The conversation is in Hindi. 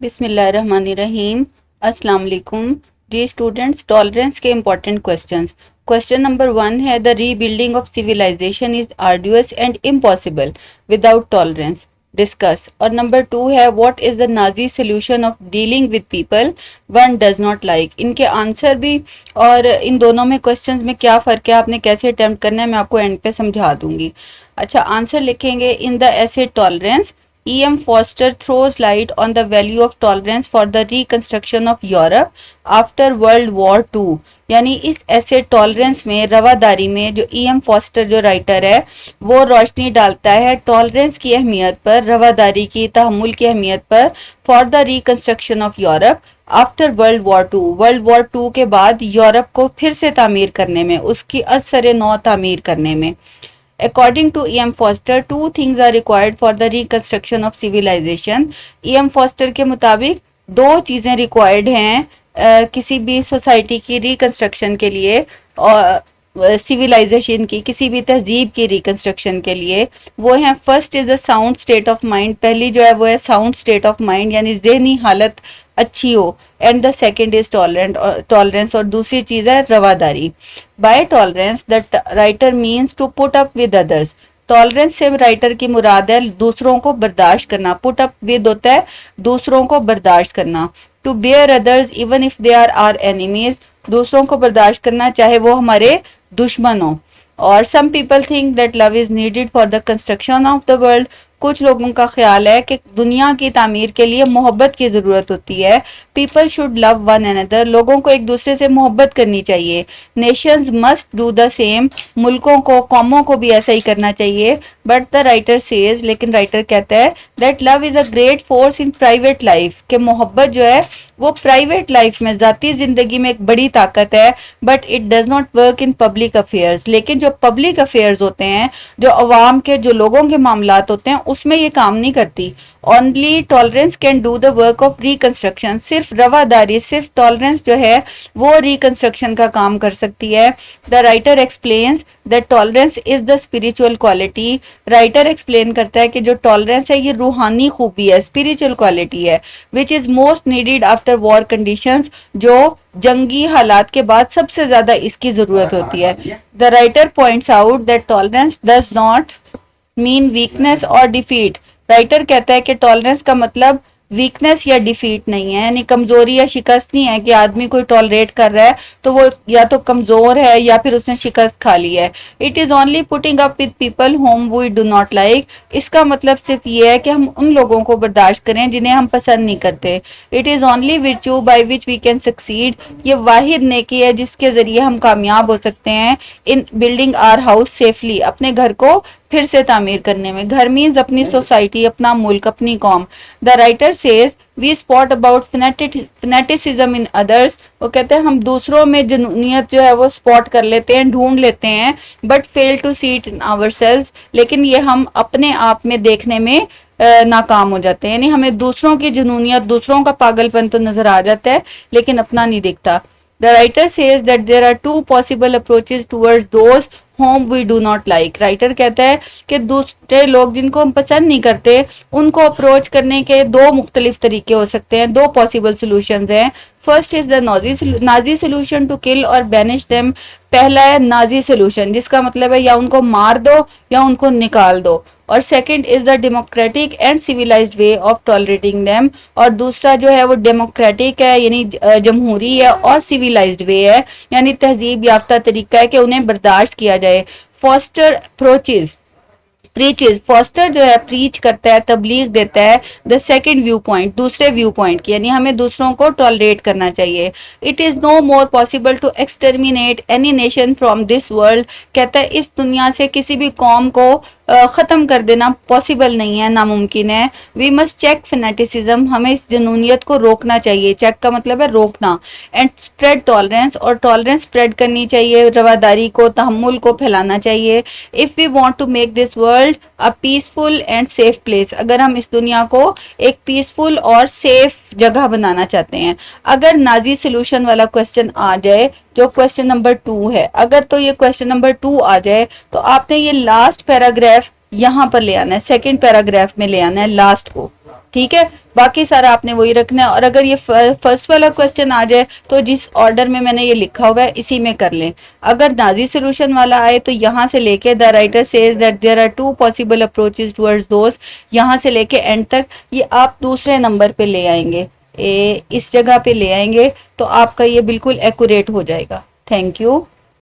बिस्मिल्लाहिर्रहमानिर्रहीम। अस्सलाम वालेकुम। जी स्टूडेंट्स, टॉलरेंस के इम्पोर्टेंट क्वेश्चंस। क्वेश्चन नंबर 1 है, the rebuilding of civilisation is arduous and impossible without tolerance, discuss. और नंबर 2 है, what is the Nazi solution of dealing with people one does not like. इनके आंसर भी और इन दोनों में क्वेश्चंस में क्या फ़र्क है, आपने कैसे अटेम्प्ट करना है, मैं आपको एंड पे समझा दूंगी। अच्छा, आंसर लिखेंगे, in the essay tolerance E.M. Foster throws light on the value of tolerance for the reconstruction of Europe after World War II। यानी इस ऐसे टॉलरेंस में, रवादारी में, जो E.M. फॉस्टर जो राइटर है वो रोशनी डालता है टॉलरेंस की अहमियत पर, रवादारी की, तहम्मुल की अहमियत पर, for the reconstruction of Europe after world war two. World war two के बाद यूरोप को फिर से तामीर करने में, उसकी असर नौ तामीर करने में। According to E.M. Foster, two things are required for the reconstruction of civilization। E.M. Foster के मुताबिक दो चीज़ें रिक्वायर्ड हैं किसी भी सोसाइटी की रिकंस्ट्रक्शन के लिए, और सिविलाइजेशन की, किसी भी तहजीब की रिकंस्ट्रक्शन के लिए। वो है, first is the sound state of mind. पहली जो है वो है साउंड स्टेट ऑफ माइंड, यानी ज़हनी हालत अच्छी हो। And the second is tolerance, और दूसरी चीज है रवादारी। By tolerance the writer means to put up with others. Tolerance से राइटर की मुराद है दूसरों को बर्दाश्त करना। पुट अप विद होता है दूसरों को बर्दाश्त करना। To bear others even if they are our enemies, दूसरों को बर्दाश्त करना चाहे वो हमारे दुश्मन हो। और some people think that love is needed for the construction of the world. कुछ लोगों का ख्याल है कि दुनिया की तामीर के लिए मोहब्बत की ज़रूरत होती है। People should love one another, लोगों को एक दूसरे से मोहब्बत करनी चाहिए। Nations must do the same, मुल्कों को, कौमों को भी ऐसा ही करना चाहिए। बट द राइटर सेज, लेकिन राइटर कहता है, that love is a great force in private life, कि मोहब्बत जो है वो प्राइवेट लाइफ में, ज़ाती ज़िंदगी में एक बड़ी ताकत है। But it does not work in public affairs, लेकिन जो पब्लिक अफेयर्स होते हैं, जो अवाम के, जो लोगों के मामलात होते हैं, उसमें ये काम नहीं करती। Only tolerance can do the work of reconstruction, सिर्फ रवादारी, सिर्फ टॉलरेंस जो है वो रिकंस्ट्रक्शन का काम कर सकती है। The writer explains that tolerance is the spiritual quality. Writer explain करता है कि जो टॉलरेंस है ये रूहानी खूबी है, स्पिरिचुअल क्वालिटी है, which is most needed after war conditions, जो जंगी हालात के बाद सबसे ज्यादा इसकी जरूरत होती है। The writer points out that tolerance does not mean weakness और डिफीट। राइटर कहता है कि टॉलरेंस का मतलब वीकनेस या डिफीट नहीं है, यानी कमजोरी या शिकस्त नहीं है कि आदमी कोई टॉलरेट कर रहा है तो वो या तो कमजोर है या फिर उसने शिकस्त खा ली है। It is only putting up with people whom we do not like. इसका मतलब सिर्फ ये है कि हम उन लोगों को बर्दाश्त करें जिन्हें हम पसंद नहीं करते। It is only virtue by which we can succeed. ये वाहिद नेकी है जिसके जरिए हम कामयाब हो सकते हैं in building our house safely, अपने घर को फिर से तामीर करने में। घर मीन्स अपनी सोसाइटी, अपना मुल्क, अपनी कौम। The writer says we spot about fanaticism in others. वो कहते हैं हम दूसरों में जुनूनियत जो है वो स्पॉट कर लेते हैं, ढूंढ लेते हैं, but fail to see it in ourselves, लेकिन ये हम अपने आप में देखने में नाकाम हो जाते हैं। यानी हमें दूसरों की जुनूनियत, दूसरों का पागलपन तो नजर आ जाता है लेकिन अपना नहीं दिखता। The writer says that there are two possible approaches towards those whom we do not like। Writer कहता है कि दूसरे लोग जिनको हम पसंद नहीं करते उनको अप्रोच करने के दो मुख्तलिफ तरीके हो सकते हैं, दो पॉसिबल सोल्यूशंस हैं। First is the Nazi solution to kill और बैनिश देम। पहला है नाजी सोल्यूशन, जिसका मतलब है या उनको मार दो या उनको निकाल दो। और second is the democratic and civilised way of tolerating them. और दूसरा जो है वो डेमोक्रेटिक है, यानी जमहूरी है, और सिविलाइज्ड वे है, यानी तहजीब याफ्ता तरीका है कि उन्हें बर्दाश्त किया जाए। फॉस्टर अप्रोचेज प्रीचेज, फॉस्टर जो है प्रीच करता है, तबलीग देता है द सेकंड व्यू पॉइंट, दूसरे व्यू पॉइंट की, यानी हमें दूसरों को टॉलरेट करना चाहिए। It is no more possible to exterminate any nation from this world. कहता है इस दुनिया से किसी भी कौम को ख़त्म कर देना पॉसिबल नहीं है, नामुमकिन है। वी मस्ट चेक फनेटिसिज्म, हमें इस जुनूनियत को रोकना चाहिए। चेक का मतलब है रोकना। एंड स्प्रेड टॉलरेंस, और टॉलरेंस स्प्रेड करनी चाहिए, रवादारी को, तहम्मुल को फैलाना चाहिए। If we want to make this world a peaceful and safe place, अगर हम इस दुनिया को एक पीसफुल और सेफ जगह बनाना चाहते हैं। अगर नाजी सोल्यूशन वाला क्वेश्चन आ जाए, जो क्वेश्चन नंबर 2 है, अगर तो ये क्वेश्चन नंबर 2 आ जाए तो आपने ये लास्ट पैराग्राफ यहाँ पर ले आना है, सेकंड पैराग्राफ में ले आना है लास्ट को, ठीक है। बाकी सारा आपने वही रखना है। और अगर ये फर्स्ट वाला क्वेश्चन आ जाए तो जिस ऑर्डर में मैंने ये लिखा हुआ है इसी में कर लें। अगर नाजी सोल्यूशन वाला आए तो यहाँ से लेके the writer says that there are two possible approaches towards दोस्त, यहाँ से लेके एंड तक ये आप दूसरे नंबर पे ले आएंगे, इस जगह पे ले आएंगे तो आपका ये बिल्कुल एक्यूरेट हो जाएगा। Thank you.